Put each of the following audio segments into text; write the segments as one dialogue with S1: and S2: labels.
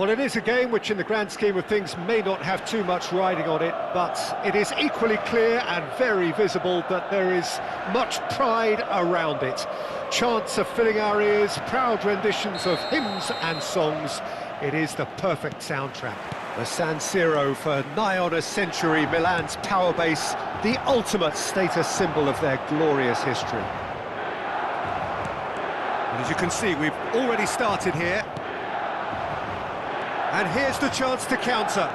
S1: Well, it is a game which in the grand scheme of things may not have too much riding on it, but it is equally clear and very visible that there is much pride around it. Chants are filling our ears, proud renditions of hymns and songs. It is the perfect soundtrack. The San Siro for nigh on a century, Milan's power base, the ultimate status symbol of their glorious history. And as you can see, we've already started here. And here's the chance to counter.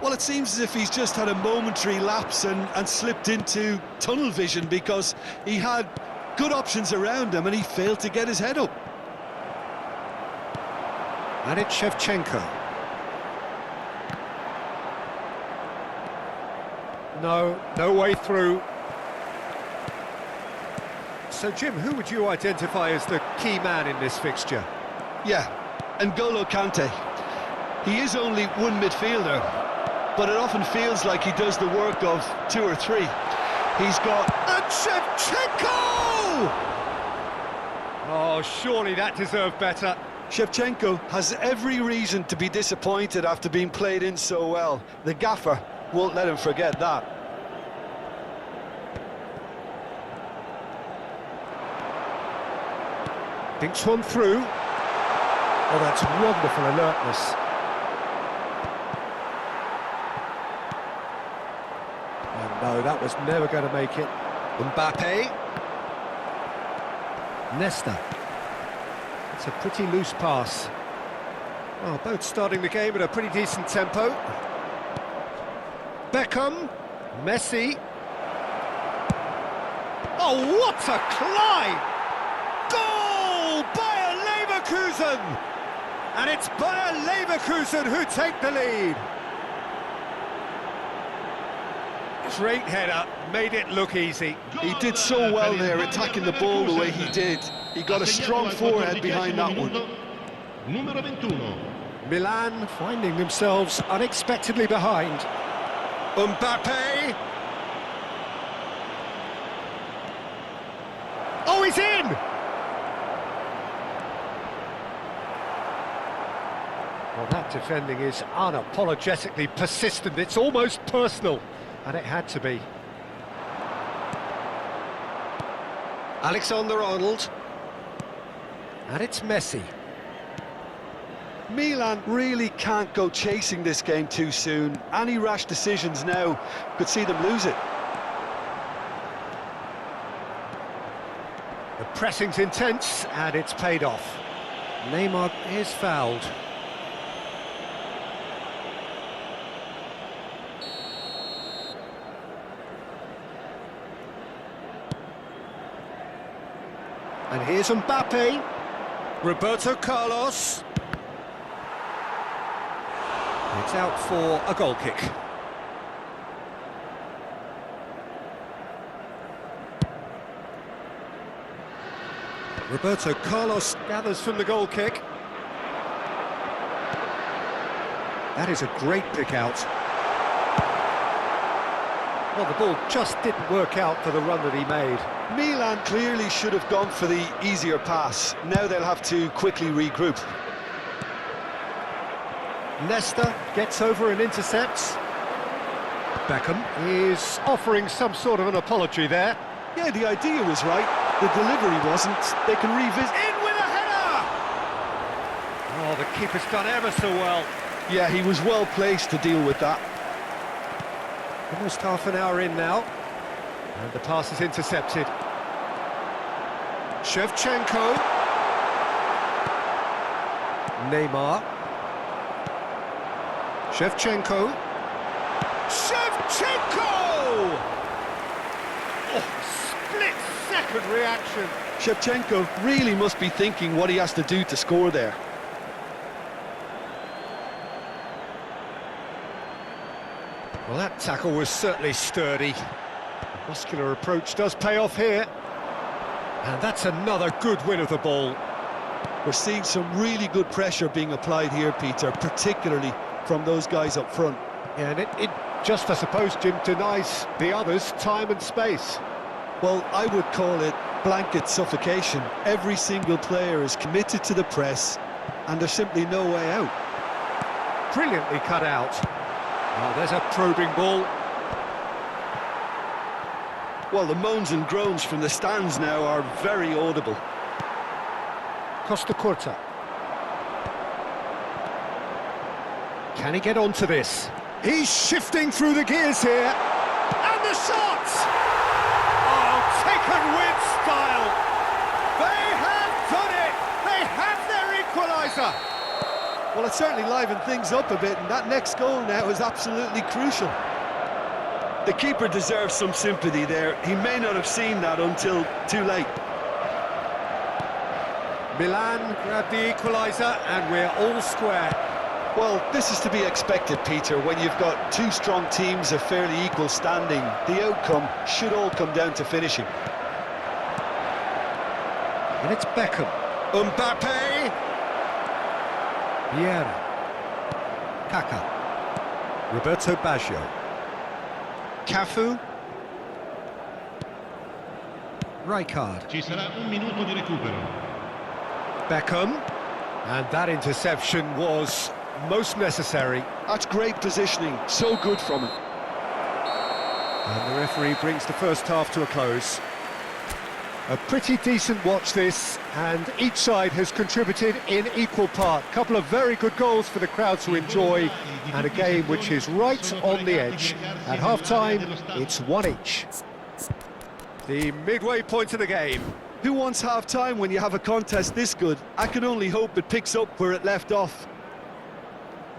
S2: Well, it seems as if he's just had a momentary lapse and slipped into tunnel vision, because he had good options around him and he failed to get his head up.
S1: And it's Shevchenko. No way through. So, Jim, who would you identify as the key man in this fixture?
S2: Yeah, N'Golo Kante. He is only one midfielder, but it often feels like he does the work of two or three. He's got...
S1: And Shevchenko! Oh, surely that deserved better.
S2: Shevchenko has every reason to be disappointed after being played in so well. The gaffer won't let him forget that.
S1: Dinks one through. Oh, that's wonderful alertness. Oh no, that was never going to make it. Mbappe. Nesta. It's a pretty loose pass. Oh, both starting the game at a pretty decent tempo. Beckham. Messi. Oh, what a climb! Goal! Bayer Leverkusen! And it's Bayer Leverkusen who take the lead. Great header, made it look easy.
S2: He did so well there, attacking the ball the way he did. He got a strong forehead behind that one.
S1: Milan finding themselves unexpectedly behind. Mbappe. Oh, he's in! Well, that defending is unapologetically persistent. It's almost personal, and it had to be. Alexander-Arnold. And it's Messi.
S2: Milan really can't go chasing this game too soon. Any rash decisions now could see them lose it.
S1: The pressing's intense, and it's paid off. Neymar is fouled. And here's Mbappe. Roberto Carlos. It's out for a goal kick. Roberto Carlos gathers from the goal kick. That is a great pick out. Well, the ball just didn't work out for the run that he made.
S2: Milan clearly should have gone for the easier pass. Now they'll have to quickly regroup.
S1: Nesta gets over and intercepts. Beckham is offering some sort of an apology there.
S2: Yeah, the idea was right. The delivery wasn't. They can revisit.
S1: In with a header! Oh, the keeper's done ever so well.
S2: Yeah, he was well placed to deal with that.
S1: Almost half an hour in now. And the pass is intercepted. Shevchenko. Neymar. Shevchenko. Shevchenko! Oh, split-second reaction.
S2: Shevchenko really must be thinking what he has to do to score there.
S1: Well, that tackle was certainly sturdy. The muscular approach does pay off here. And that's another good win of the ball.
S2: We're seeing some really good pressure being applied here, Peter, particularly from those guys up front.
S1: Yeah, and it just, I suppose, Jim, denies the others time and space.
S2: Well, I would call it blanket suffocation. Every single player is committed to the press, and there's simply no way out.
S1: Brilliantly cut out. Oh, there's a probing ball.
S2: Well, the moans and groans from the stands now are very audible.
S1: Costa Curta. Can he get onto this? He's shifting through the gears here. And the shot! Oh, taken with style. They have done it! They have their equaliser! Well,
S2: Well, it certainly livened things up a bit, and that next goal now is absolutely crucial. The keeper deserves some sympathy there. He may not have seen that until too late.
S1: Milan grab the equaliser, and we're all square.
S2: Well, this is to be expected, Peter. When you've got two strong teams of fairly equal standing, the outcome should all come down to finishing.
S1: And it's Beckham. Mbappe! Vieira. Kaká. Roberto Baggio. Cafu. Rijkaard.
S3: Ci sarà un minuto di recupero.
S1: Beckham. And that interception was most necessary.
S2: That's great positioning, so good from him.
S1: And the referee brings the first half to a close. A pretty decent watch this, and each side has contributed in equal part. Couple of very good goals for the crowd to enjoy, and a game which is right on the edge. At half-time, it's one each. The midway point of the game.
S2: Who wants half-time when you have a contest this good? I can only hope it picks up where it left off.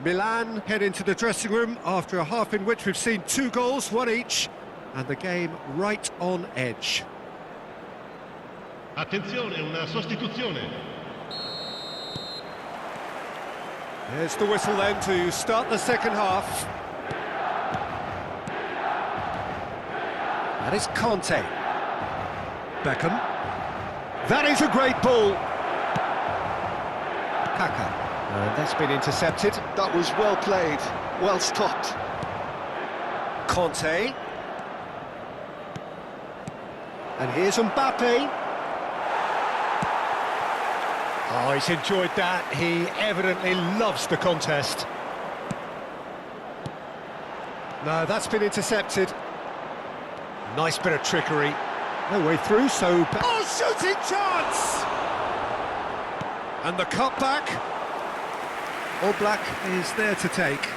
S1: Milan head into the dressing room after a half in which we've seen two goals, one each, and the game right on edge.
S3: Attenzione, una sostituzione.
S1: There's the whistle then to start the second half. That is Conte. Beckham. That is a great ball. Kaká. And that's been intercepted.
S2: That was well played, well stopped.
S1: Conte. And here's Mbappe. Oh, he's enjoyed that. He evidently loves the contest. No, that's been intercepted. Nice bit of trickery. No way through, so... Oh, shooting chance! And the cutback. Oblak is there to take.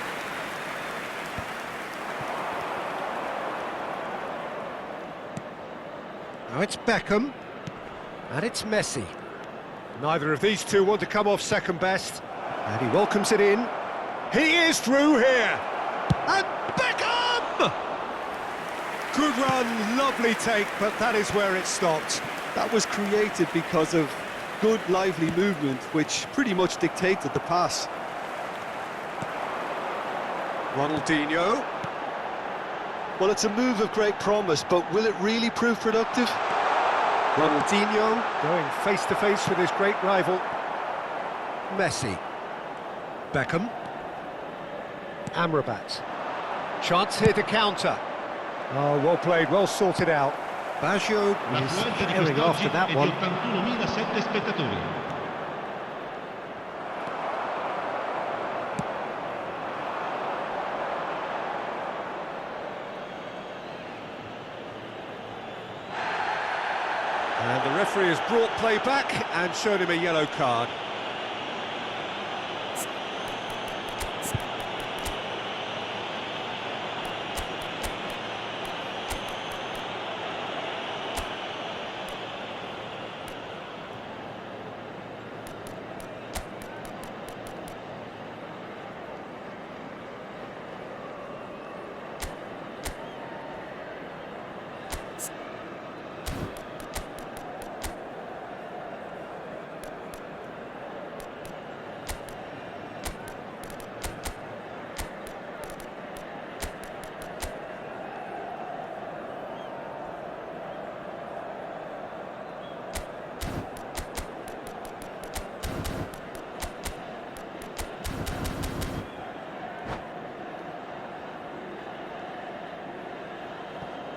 S1: Now it's Beckham. And it's Messi. Neither of these two want to come off second best. And he welcomes it in. He is through here. And Beckham! Good run, lovely take, but that is where it stopped.
S2: That was created because of good, lively movement, which pretty much dictated the pass.
S1: Ronaldinho.
S2: Well, it's a move of great promise, but will it really prove productive?
S1: Ronaldinho going face-to-face with his great rival. Messi. Beckham. Amrabat. Chance here to counter. Oh, well played, well sorted out. Baggio is carrying after that one.
S3: 81.007 spettatori.
S1: And the referee has brought play back and showed him a yellow card.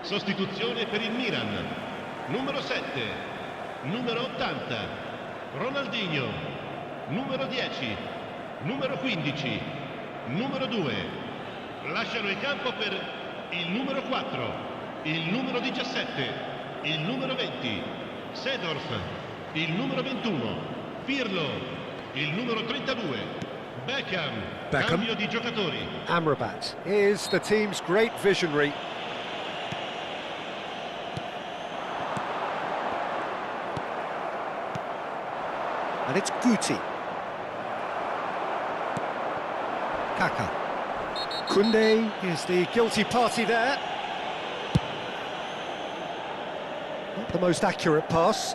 S3: Sostituzione per il Milan. Numero 7, numero 80, Ronaldinho. Numero 10, numero 15, numero 2. Lasciano il campo per il numero 4, il numero 17, il numero 20, Seedorf, il numero 21, Pirlo, il numero 32, Beckham. Cambio di giocatori.
S1: Amrabat is the team's great visionary. And it's Guti. Kaka. Koundé is the guilty party there. Not the most accurate pass.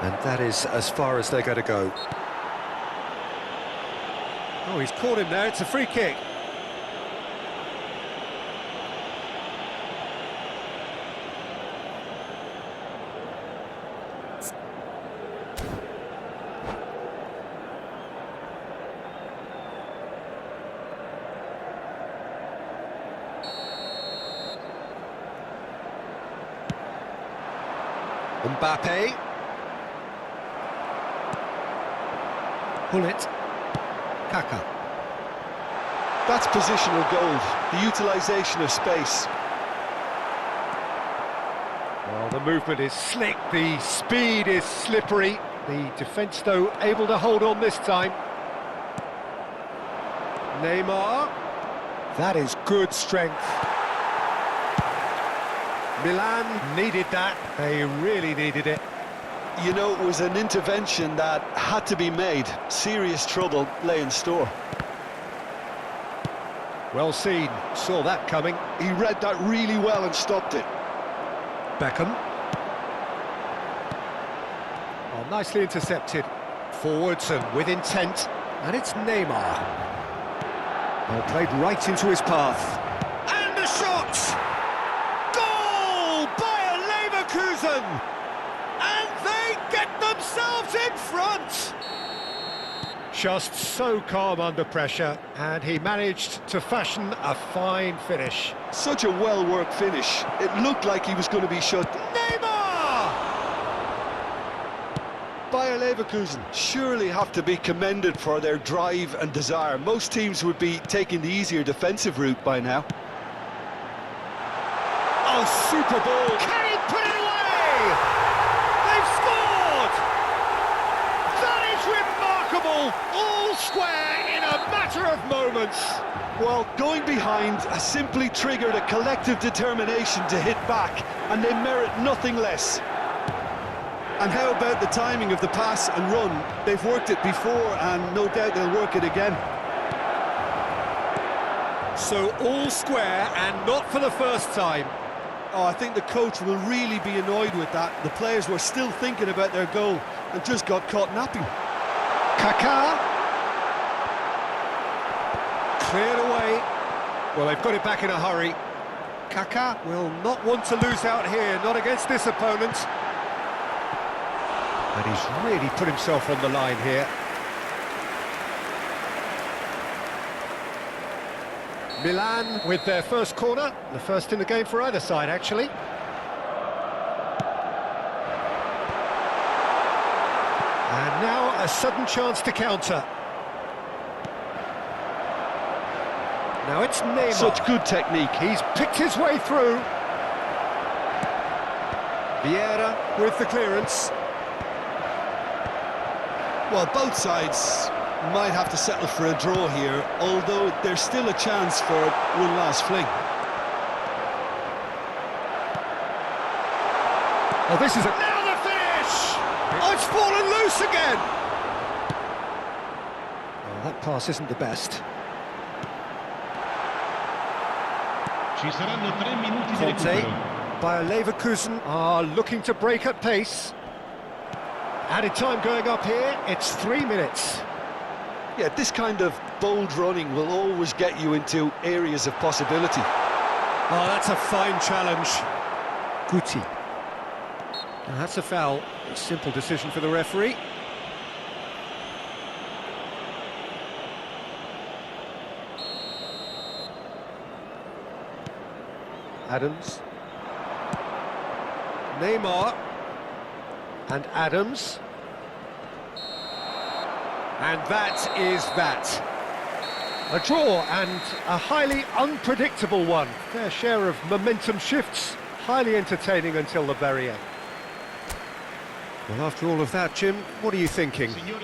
S1: And that is as far as they're going to go. Oh, he's caught him there, it's a free kick. Mbappe. Gullit. Kaka.
S2: That's positional gold, the utilisation of space.
S1: Well, the movement is slick, the speed is slippery. The defence, though, able to hold on this time. Neymar. That is good strength. Milan needed that. They really needed it.
S2: You know, it was an intervention that had to be made. Serious trouble lay in store.
S1: Well seen, saw that coming.
S2: He read that really well and stopped it.
S1: Beckham. Oh, nicely intercepted. Forwards and with intent. And it's Neymar. Well, played right into his path. And the shot! Goal! Bayer Leverkusen! And they get themselves in front! Just so calm under pressure, and he managed to fashion a fine finish.
S2: Such a well-worked finish. It looked like he was going to be shut.
S1: Neymar!
S2: Bayer Leverkusen surely have to be commended for their drive and desire. Most teams would be taking the easier defensive route by now.
S1: Oh, super ball! Can he put it away? They've scored! That is remarkable! All square in a matter of moments.
S2: Well, going behind has simply triggered a collective determination to hit back, and they merit nothing less. And how about the timing of the pass and run? They've worked it before, and no doubt they'll work it again.
S1: So all square, and not for the first time.
S2: Oh, I think the coach will really be annoyed with that. The players were still thinking about their goal and just got caught napping.
S1: Kaka. Cleared away. Well, they've got it back in a hurry. Kaka will not want to lose out here, not against this opponent. And he's really put himself on the line here. Milan with their first corner, the first in the game for either side, actually. And now a sudden chance to counter. Now it's Neymar.
S2: Such good technique.
S1: He's picked his way through. Vieira with the clearance.
S2: Well, both sides might have to settle for a draw here, although there's still a chance for one last fling.
S1: Oh, this is now the finish! Oh, it's fallen loose again! Oh, that pass isn't the best.
S3: Ci saranno 3 minuti di
S1: Conte,
S3: recupero.
S1: Bayer Leverkusen are looking to break at pace. Added time going up here, it's 3 minutes.
S2: Yeah, this kind of bold running will always get you into areas of possibility.
S1: Oh, that's a fine challenge. Guti. Now, that's a foul. A simple decision for the referee. Adams. Neymar. And Adams. And that is that. A draw and a highly unpredictable one. Fair share of momentum shifts. Highly entertaining until the very end. Well, after all of that, Jim, what are you thinking?
S3: Signore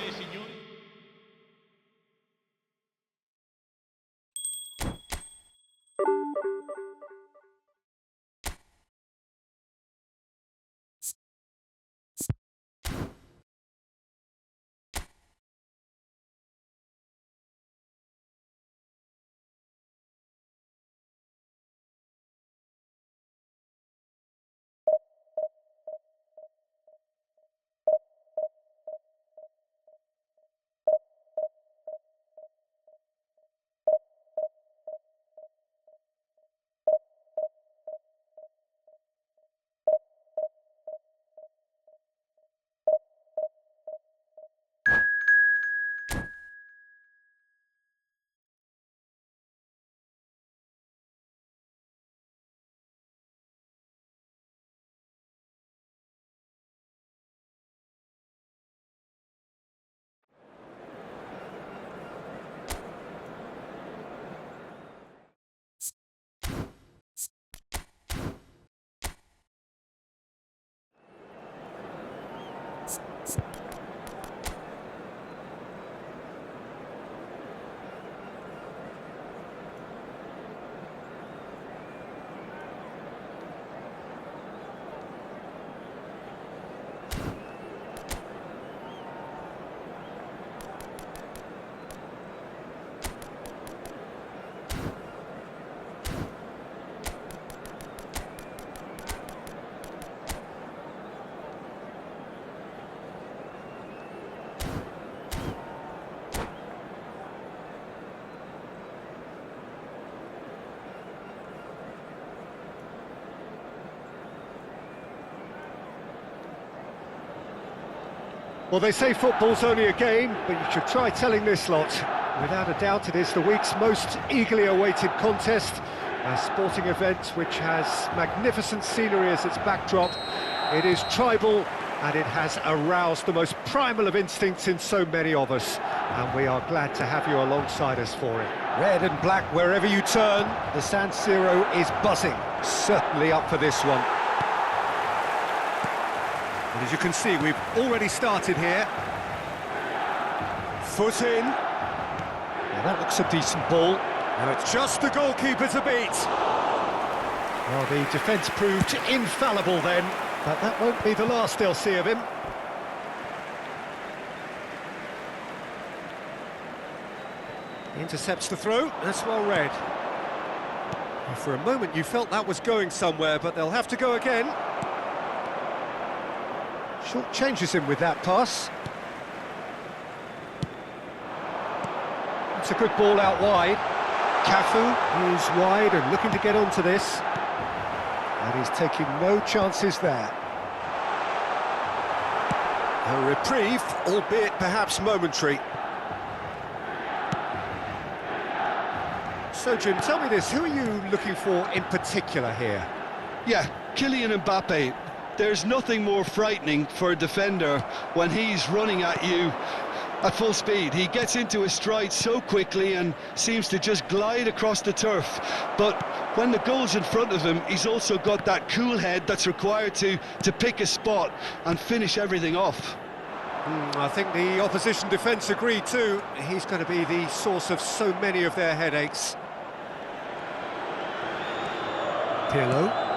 S1: Well, they say football's only a game, but you should try telling this lot. Without a doubt, it is the week's most eagerly awaited contest, a sporting event which has magnificent scenery as its backdrop. It is tribal, and it has aroused the most primal of instincts in so many of us, and we are glad to have you alongside us for it. Red and black wherever you turn, the San Siro is buzzing, certainly up for this one. And as you can see, we've already started here. Foot in. Now that looks a decent ball. And it's just the goalkeeper to beat. Well, the defence proved infallible then, but that won't be the last they'll see of him. Intercepts the throw, that's well read. Well, for a moment you felt that was going somewhere, but they'll have to go again. Short changes him with that pass. It's a good ball out wide. Cafu is wide and looking to get onto this. And he's taking no chances there. A reprieve, albeit perhaps momentary. So, Jim, tell me this, who are you looking for in particular here?
S2: Yeah, Kylian Mbappe. There's nothing more frightening for a defender when he's running at you at full speed. He gets into his stride so quickly and seems to just glide across the turf. But when the goal's in front of him, he's also got that cool head that's required to pick a spot and finish everything off.
S1: I think the opposition defence agree too. He's going to be the source of so many of their headaches. Pirlo.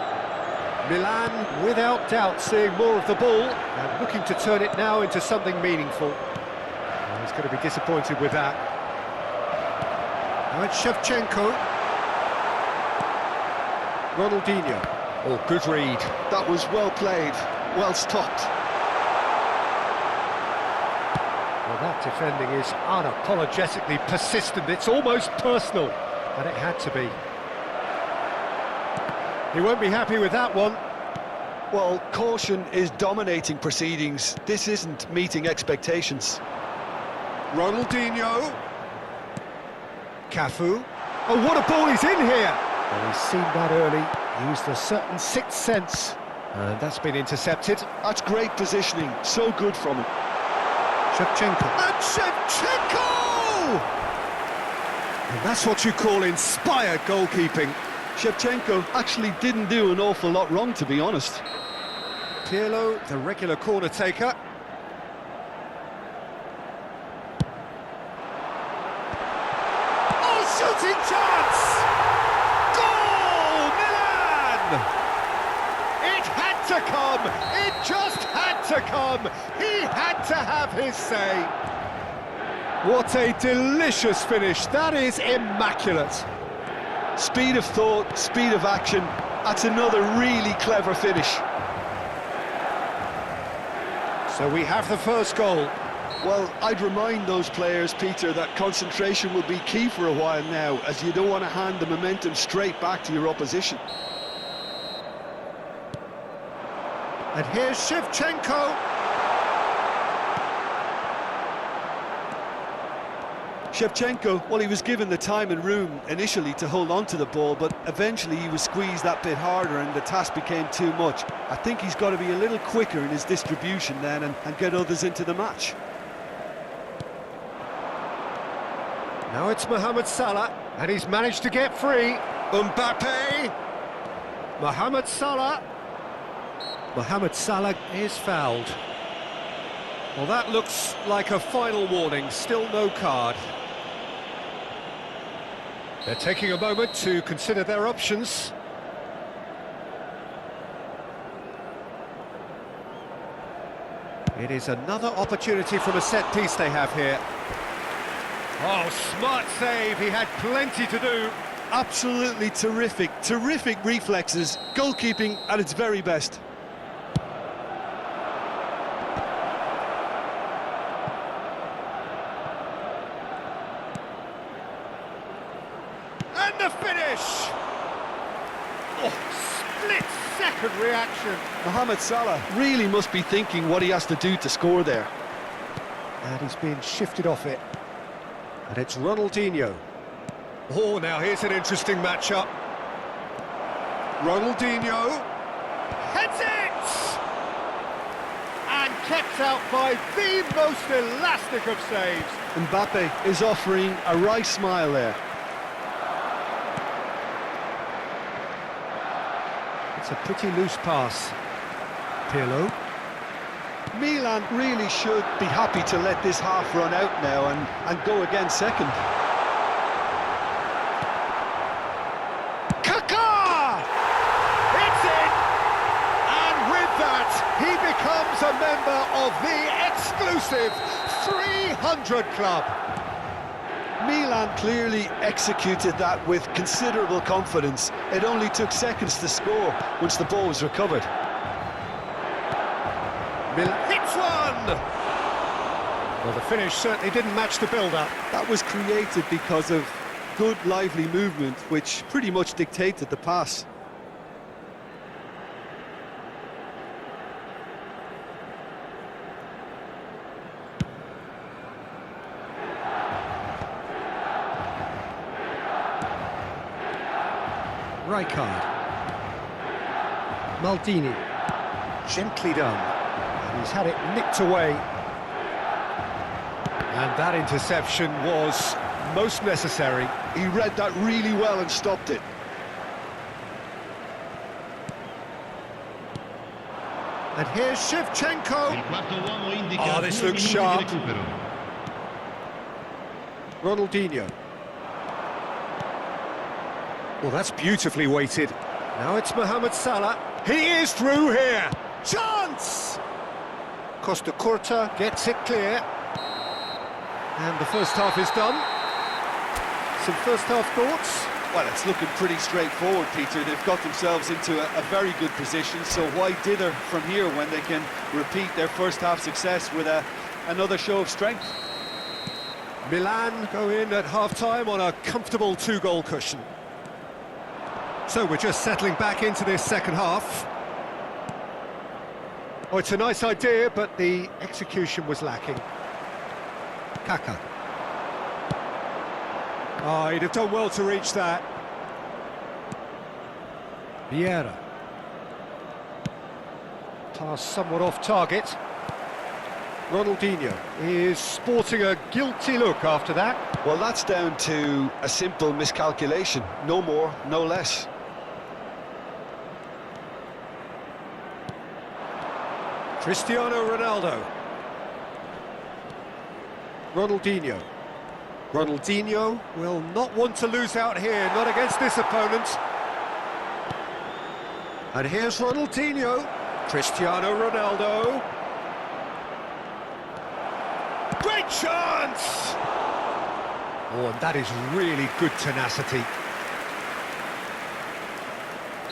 S1: Milan, without doubt, seeing more of the ball and looking to turn it now into something meaningful. Well, he's going to be disappointed with that. Now it's Shevchenko. Ronaldinho. Oh, good read.
S2: That was well played, well stopped.
S1: Well, that defending is unapologetically persistent. It's almost personal, and it had to be. He won't be happy with that one.
S2: Well, caution is dominating proceedings. This isn't meeting expectations.
S1: Ronaldinho. Cafu. Oh, what a ball he's in here! Well, he's seen that early, used a certain sixth sense, and that's been intercepted.
S2: That's great positioning, so good from him.
S1: Shevchenko. And Shevchenko! And that's what you call inspired goalkeeping.
S2: Shevchenko actually didn't do an awful lot wrong, to be honest.
S1: Pirlo, the regular corner taker. Oh, shooting chance! Goal, Milan! It had to come! It just had to come! He had to have his say. What a delicious finish. That is immaculate.
S2: Speed of thought, speed of action. That's another really clever finish.
S1: So we have the first goal.
S2: Well, I'd remind those players, Peter, that concentration will be key for a while now, as you don't want to hand the momentum straight back to your opposition.
S1: And here's Shevchenko.
S2: Shevchenko, well, he was given the time and room initially to hold on to the ball, but eventually he was squeezed that bit harder and the task became too much. I think he's got to be a little quicker in his distribution then and get others into the match.
S1: Now it's Mohamed Salah, and he's managed to get free. Mbappe. Mohamed Salah. Mohamed Salah is fouled. Well, that looks like a final warning, still no card. They're taking a moment to consider their options. It is another opportunity from a set piece they have here. Oh, smart save, he had plenty to do.
S2: Absolutely terrific reflexes, goalkeeping at its very best.
S1: And the finish! Oh, split-second reaction.
S2: Mohamed Salah really must be thinking what he has to do to score there.
S1: And he's been shifted off it. And it's Ronaldinho. Oh, now here's an interesting matchup. Ronaldinho heads it! And kept out by the most elastic of saves.
S2: Mbappe is offering a wry smile there.
S1: It's a pretty loose pass. Pirlo.
S2: Milan really should be happy to let this half run out now and go again second.
S1: Kaká! It's in! And with that, he becomes a member of the exclusive 300 Club.
S2: Milan clearly executed that with considerable confidence. It only took seconds to score once the ball was recovered.
S1: Hits one! Well, the finish certainly didn't match the build-up.
S2: That was created because of good, lively movement, which pretty much dictated the pass.
S1: Rijkaard. Maldini. Gently done. And he's had it nicked away. And that interception was most necessary.
S2: He read that really well and stopped it.
S1: And here's Shevchenko.
S3: Il quarto uomo indica
S1: Oh, this
S3: 2
S1: looks
S3: minuti
S1: sharp.
S3: di recupero.
S1: Ronaldinho. Well, that's beautifully weighted. Now it's Mohamed Salah. He is through here. Chance! Costa Curta gets it clear. And the first half is done. Some first half thoughts?
S2: Well, it's looking pretty straightforward, Peter. They've got themselves into a very good position, so why dither from here when they can repeat their first half success with another show of strength?
S1: Milan go in at half-time on a comfortable 2-goal cushion. So we're just settling back into this second half. Oh, it's a nice idea, but the execution was lacking. Kaká. Oh, he'd have done well to reach that. Vieira. Pass somewhat off target. Ronaldinho is sporting a guilty look after that.
S2: Well, that's down to a simple miscalculation. No more, no less.
S1: Cristiano Ronaldo. Ronaldinho. Ronaldinho will not want to lose out here, not against this opponent. And here's Ronaldinho. Cristiano Ronaldo. Great chance! Oh, and that is really good tenacity.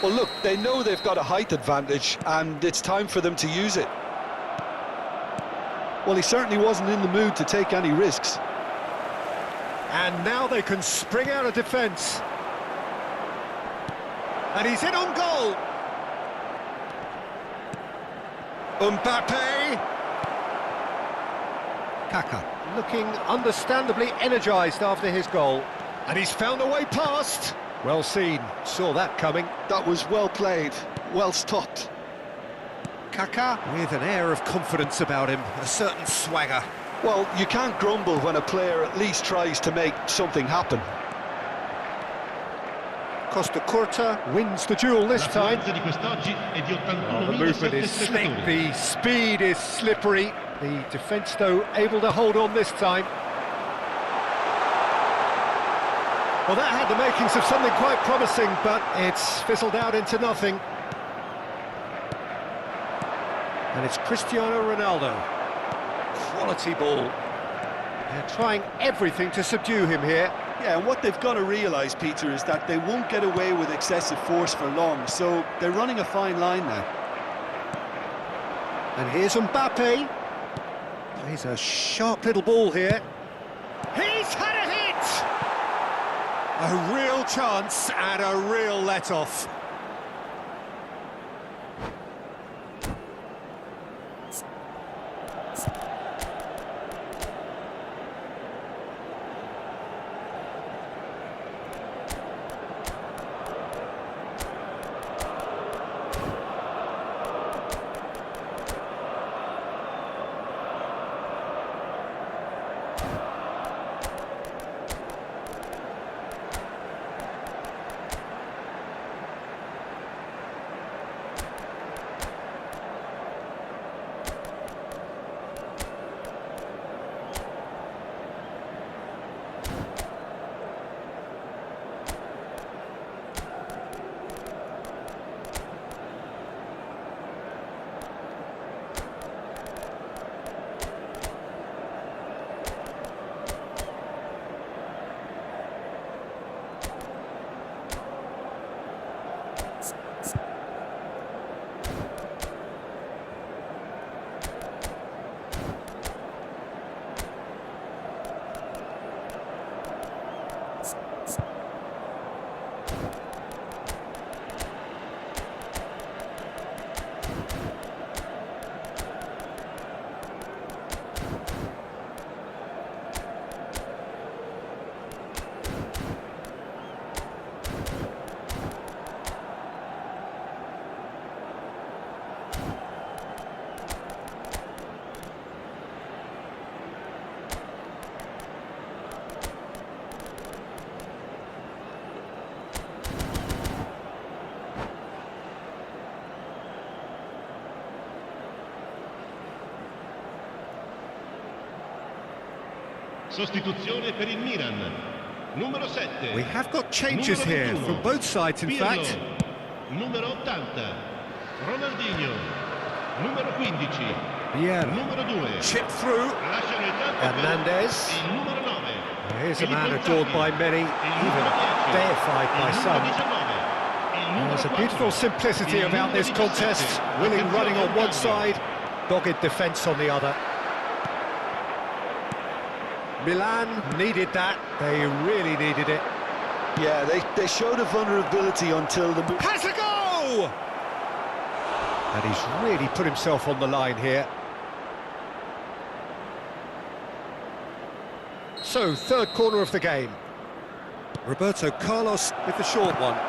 S2: Well, look, they know they've got a height advantage, and it's time for them to use it. Well, he certainly wasn't in the mood to take any risks.
S1: And now they can spring out of defence. And he's in on goal. Mbappe. Kaká looking understandably energised after his goal. And he's found a way past. Well seen, saw that coming.
S2: That was well played, well stopped.
S1: Kaká with an air of confidence about him, a certain swagger.
S2: Well, you can't grumble when a player at least tries to make something happen.
S1: Costa Curta wins the duel this
S3: La
S1: time.
S3: potenza di quest'oggi è di
S1: The movement
S3: 81.700
S1: is slick,
S3: spettatori.
S1: the speed is slippery. The defence, though, able to hold on this time. Well, that had the makings of something quite promising, but it's fizzled out into nothing. And it's Cristiano Ronaldo. Quality ball. They're trying everything to subdue him here.
S2: Yeah, and what they've got to realise, Peter, is that they won't get away with excessive force for long, so they're running a fine line now.
S1: And here's Mbappe. Plays a sharp little ball here. He's had a hit! A real chance and a real let-off.
S3: Sostituzione per il Milan. Numero 7.
S1: We have got changes here from both sides, in
S3: Pirlo.
S1: fact.
S3: Numero 80. Ronaldinho. Numero 15.
S1: Yeah.
S3: Numero 2.
S1: Chip through.
S3: Lasciano il campo
S1: Hernandez.
S3: per il numero 9.
S1: Here's a man
S3: Filippo
S1: adored
S3: Inzaghi.
S1: by many,
S3: Il
S1: even
S3: numero 10.
S1: deified by
S3: Il numero
S1: some.
S3: 19. Il numero
S1: There's a
S3: 4.
S1: beautiful simplicity
S3: Il
S1: about
S3: numero
S1: this
S3: 17.
S1: contest. Willing
S3: Attenzione
S1: running on
S3: al
S1: one
S3: cambio.
S1: side, dogged defence on the other. Milan needed that. They really needed it.
S2: Yeah, they showed a vulnerability until the...
S1: Has a go! And he's really put himself on the line here. So, third corner of the game. Roberto Carlos with the short one.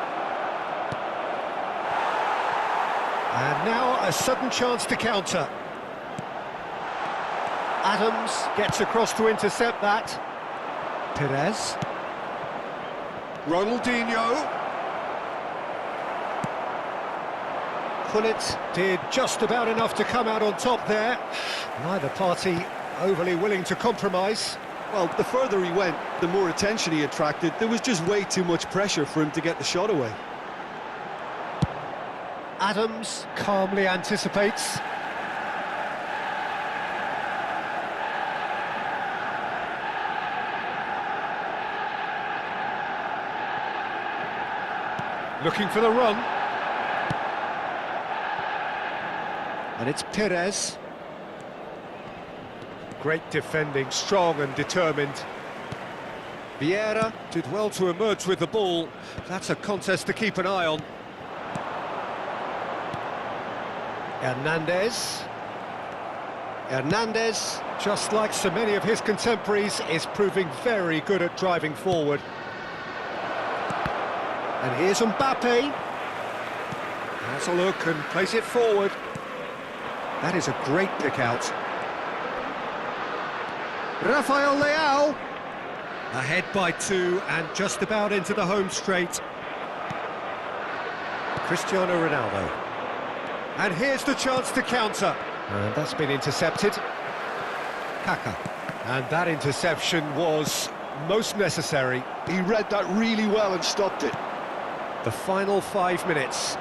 S1: And now a sudden chance to counter. Adams gets across to intercept that. Perez. Ronaldinho. Gullit did just about enough to come out on top there. Neither party overly willing to compromise.
S2: Well, the further he went, the more attention he attracted. There was just way too much pressure for him to get the shot away.
S1: Adams calmly anticipates. Looking for the run. And it's Perez. Great defending, strong and determined. Vieira did well to emerge with the ball. That's a contest to keep an eye on. Hernandez. Hernandez, just like so many of his contemporaries, is proving very good at driving forward. And here's Mbappe. Has a look and plays it forward. That is a great pick out. Rafael Leao. Ahead by 2 and just about into the home straight. Cristiano Ronaldo. And here's the chance to counter. And that's been intercepted. Kaká. And that interception was most necessary.
S2: He read that really well and stopped it.
S1: The final 5 minutes.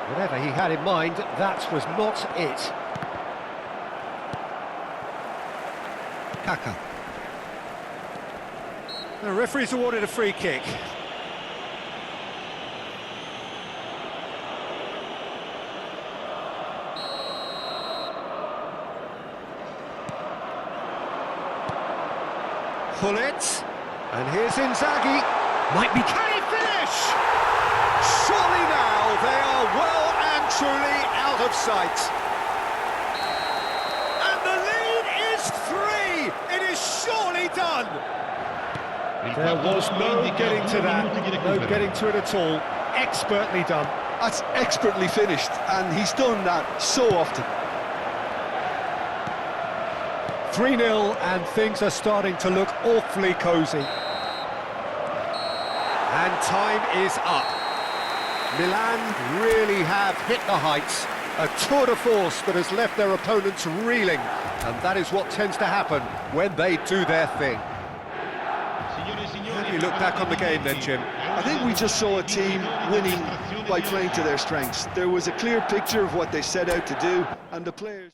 S1: Whatever he had in mind, that was not it. Kaká. The referee's awarded a free kick. Gullit. And here's Inzaghi. Might be... Can he finish? Surely now they are well and truly out of sight. And the lead is 3. It is surely done. There was no getting to that, no getting to it at all. Expertly done.
S2: That's expertly finished, and he's done that so often.
S1: 3-0 and things are starting to look awfully cosy. And time is up. Milan really have hit the heights. A tour de force that has left their opponents reeling. And that is what tends to happen when they do their thing. How do you look back on the game then, Jim?
S2: I think we just saw a team winning by playing to their strengths. There was a clear picture of what they set out to do, and the players...